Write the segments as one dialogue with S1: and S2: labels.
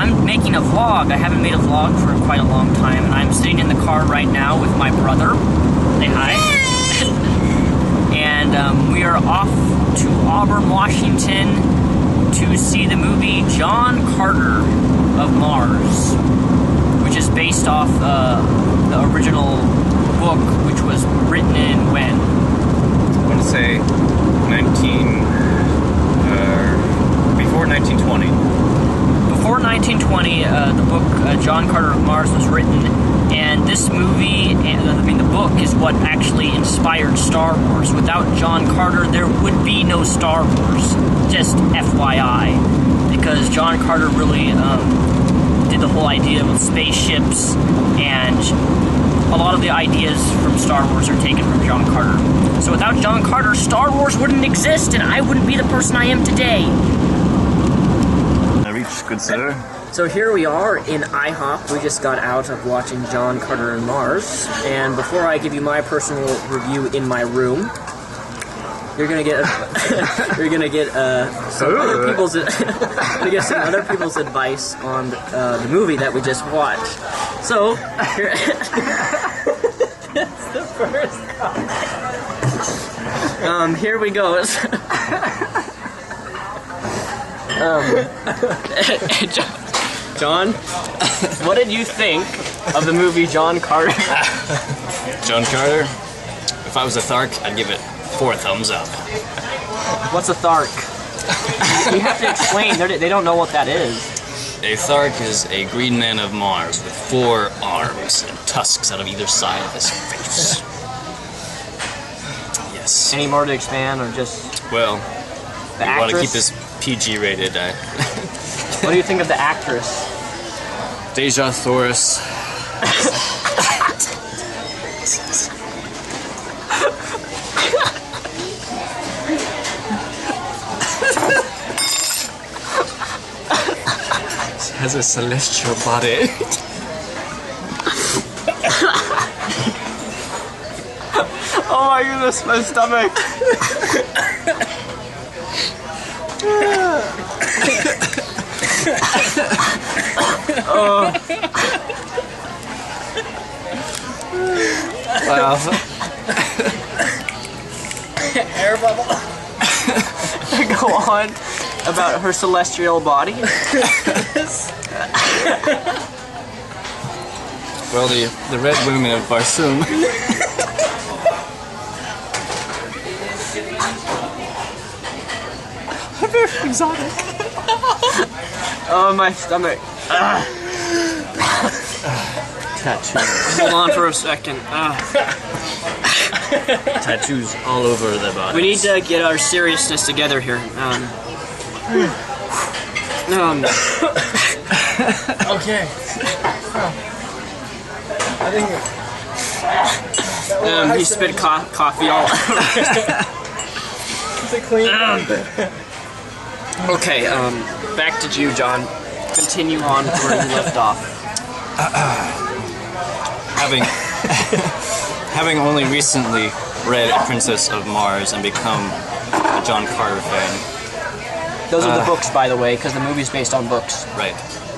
S1: I'm making a vlog. I haven't made a vlog for quite a long time, and I'm sitting in the car right now with my brother. Say hi. And we are off to Auburn, Washington to see the movie John Carter of Mars, which is based off the original book, which was written in when?
S2: I want to say before 1920.
S1: Before 1920, the book John Carter of Mars was written, and this movie, the book, is what actually inspired Star Wars. Without John Carter, there would be no Star Wars. Just FYI, because John Carter really did the whole idea with spaceships, and a lot of the ideas from Star Wars are taken from John Carter. So without John Carter, Star Wars wouldn't exist, and I wouldn't be the person I am today.
S2: Good sir.
S1: So here we are in IHOP. We just got out of watching John Carter and Mars, and before I give you my personal review in my room, you're gonna get some other people's advice on the movie that we just watched. So here, it's the first one. Here we go. John, what did you think of the movie John Carter?
S3: John Carter? If I was a Thark, I'd give it 4 thumbs up.
S1: What's a Thark? You have to explain. They don't know what that is.
S3: A Thark is a green man of Mars with 4 arms and tusks out of either side of his face. Yes.
S1: Any more to expand, or just
S3: well,
S1: the
S3: you want to
S1: actress?
S3: keep this PG rated.
S1: What do you think of the actress?
S3: Deja Thoris. She has a celestial body.
S1: Oh my goodness, my stomach! Oh.
S3: Wow.
S1: Air bubble. Go on about her celestial body.
S3: Well, the Red Women of Barsoom.
S1: Very exotic. Oh, my stomach.
S3: Tattoos.
S1: Hold on for a second.
S3: Tattoos all over their body.
S1: We need to get our seriousness together here.
S4: Okay. I think
S1: he spit coffee all over.
S4: it's a clean.
S1: Okay, back to you, John. Continue on where you left off.
S3: Having only recently read Princess of Mars and become a John Carter fan.
S1: Those are the books, by the way, because the movie's based on books.
S3: Right.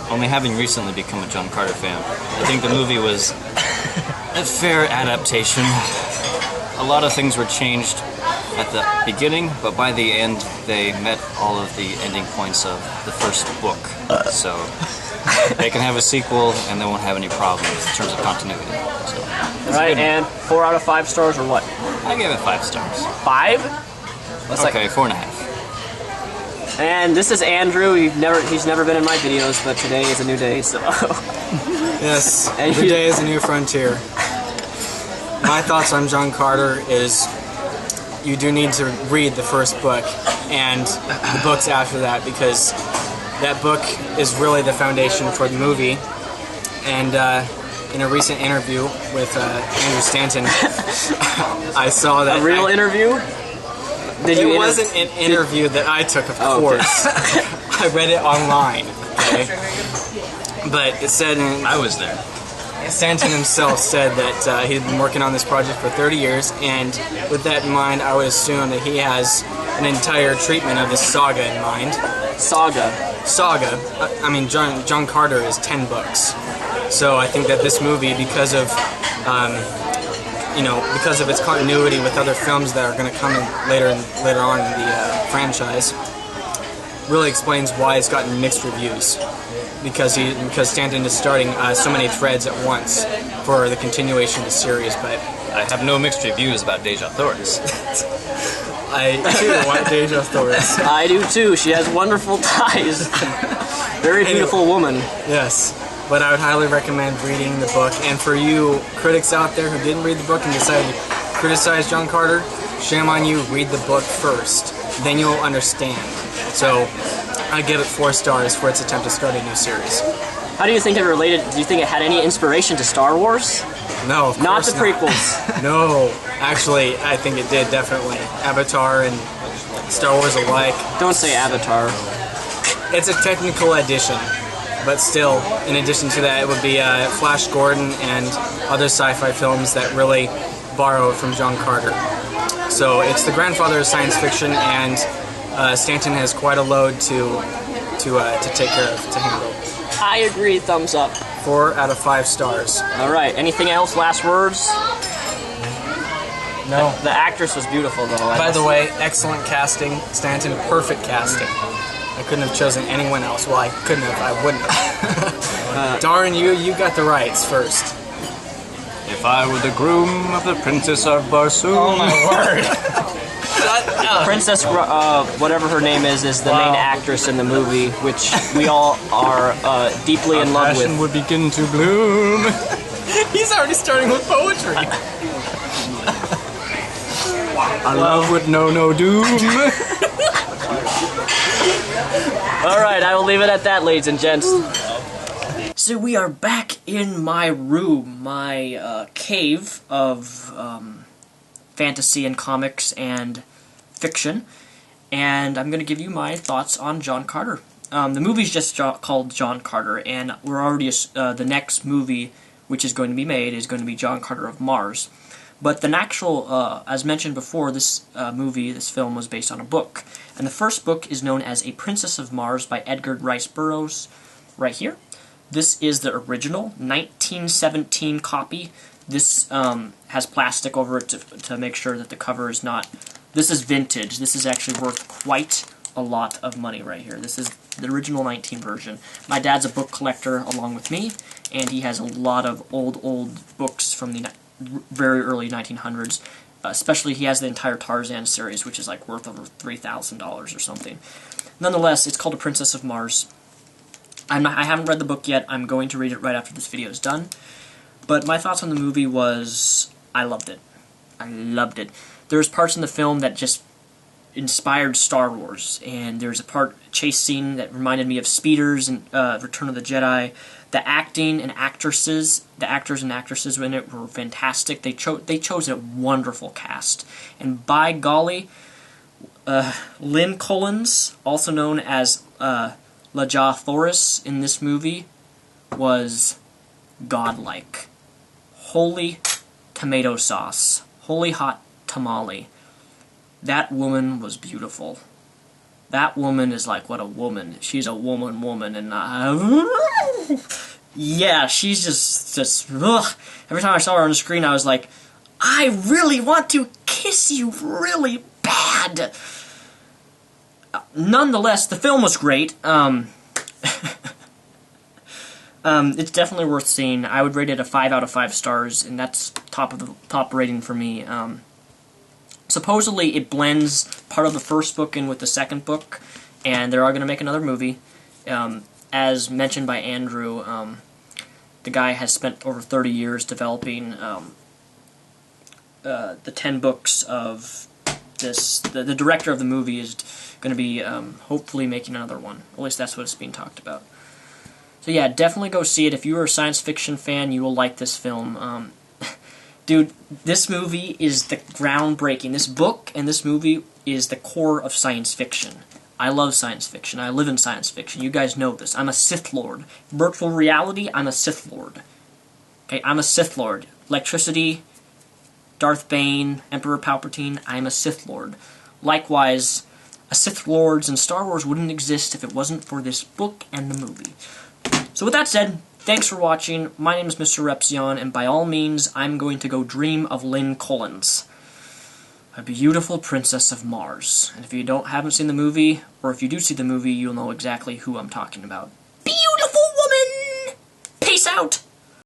S3: Only having recently become a John Carter fan, I think the movie was a fair adaptation. A lot of things were changed at the beginning, but by the end, they met all of the ending points of the first book. So they can have a sequel, and they won't have any problems in terms of continuity. So,
S1: Right, and 4 out of 5 stars, or what?
S3: I gave it 5 stars.
S1: 5? That's
S3: Okay, 4.5.
S1: And this is Andrew. He's never been in my videos, but today is a new day, so.
S4: Yes,
S1: And
S4: every
S1: you-
S4: day is a new frontier. My thoughts on John Carter is you do need to read the first book and the books after that, because that book is really the foundation for the movie. And in a recent interview with Andrew Stanton, I saw that...
S1: A real interview?
S4: It wasn't an interview that I took, of course. I read it online, okay? But it said...
S3: I was there.
S4: Stanton himself said that he'd been working on this project for 30 years, and with that in mind, I would assume that he has an entire treatment of this saga in mind.
S5: Saga.
S4: I mean, John Carter is 10 books. So I think that this movie, because of because of its continuity with other films that are going to come in later on in the franchise, really explains why it's gotten mixed reviews. Because Stanton is starting so many threads at once for the continuation of the series. But
S3: I have no mixed reviews about Deja Thoris.
S4: I too want Deja Thoris.
S5: I do too. She has wonderful ties. Very beautiful woman.
S4: Yes. But I would highly recommend reading the book. And for you critics out there who didn't read the book and decided to criticize John Carter, shame on you, read the book first. Then you'll understand. So I give it 4 stars for its attempt to start a new series.
S5: How do you think it related? Do you think it had any inspiration to Star Wars?
S4: No, of
S5: Not
S4: course
S5: the prequels.
S4: No. Actually, I think it did, definitely. Avatar and Star Wars alike.
S5: Don't say Avatar.
S4: It's a technical addition. But still, in addition to that, it would be Flash Gordon and other sci-fi films that really borrow from John Carter. So it's the grandfather of science fiction, and Stanton has quite a load to take care of, to handle.
S5: I agree. Thumbs up.
S4: 4 out of 5 stars.
S5: All right. Anything else? Last words?
S4: No.
S5: The actress was beautiful, though.
S4: By the way, excellent casting. Stanton, perfect casting. I couldn't have chosen anyone else. Well, I couldn't have. I wouldn't have. Darn you! You got the rights first.
S3: If I were the groom of the Princess of Barsoom.
S4: Oh my word!
S5: Princess, whatever her name is the main actress in the movie, which we all are deeply in love with.
S3: Passion would begin to bloom.
S4: He's already starting with poetry.
S3: A love would know no doom.
S5: All right, I will leave it at that, ladies and gents. So we are back in my room, my cave of fantasy and comics and fiction, and I'm going to give you my thoughts on John Carter. The movie's just called John Carter, and we're already the next movie which is going to be made is going to be John Carter of Mars. But the actual, as mentioned before, this this film was based on a book. And the first book is known as A Princess of Mars by Edgar Rice Burroughs, right here. This is the original 1917 copy. This has plastic over it to make sure that the cover is not... This is vintage. This is actually worth quite a lot of money right here. This is the original 19 version. My dad's a book collector along with me, and he has a lot of old books from the very early 1900s. Especially, he has the entire Tarzan series, which is like worth over $3,000 or something. Nonetheless, it's called A Princess of Mars. I haven't read the book yet. I'm going to read it right after this video is done. But my thoughts on the movie was, I loved it. I loved it. There's parts in the film that just inspired Star Wars, and there's a chase scene that reminded me of Speeders and Return of the Jedi. The acting and actors and actresses in it were fantastic. They chose a wonderful cast, and by golly, Lynn Collins, also known as Deja Thoris in this movie, was godlike. Holy tomato sauce. Holy hot tamale. That woman was beautiful. That woman is like what a woman. She's a woman, and yeah, she's just ugh. Every time I saw her on the screen, I was like, I really want to kiss you really bad. Nonetheless, the film was great. It's definitely worth seeing. I would rate it a 5 out of 5 stars, and that's top rating for me. Supposedly, it blends part of the first book in with the second book, and they are going to make another movie. As mentioned by Andrew, the guy has spent over 30 years developing the 10 books of this. The director of the movie is going to be hopefully making another one. At least that's what it's being talked about. So yeah, definitely go see it. If you are a science fiction fan, you will like this film. Dude, this movie is the groundbreaking. This book and this movie is the core of science fiction. I love science fiction. I live in science fiction. You guys know this. I'm a Sith Lord. Virtual reality, I'm a Sith Lord. Okay, I'm a Sith Lord. Electricity, Darth Bane, Emperor Palpatine, I'm a Sith Lord. Likewise, a Sith Lords and Star Wars wouldn't exist if it wasn't for this book and the movie. So with that said, thanks for watching. My name is Mr. Repzion, and by all means, I'm going to go dream of Lynn Collins, a beautiful princess of Mars. And if you haven't seen the movie, or if you do see the movie, you'll know exactly who I'm talking about. Beautiful woman! Peace out!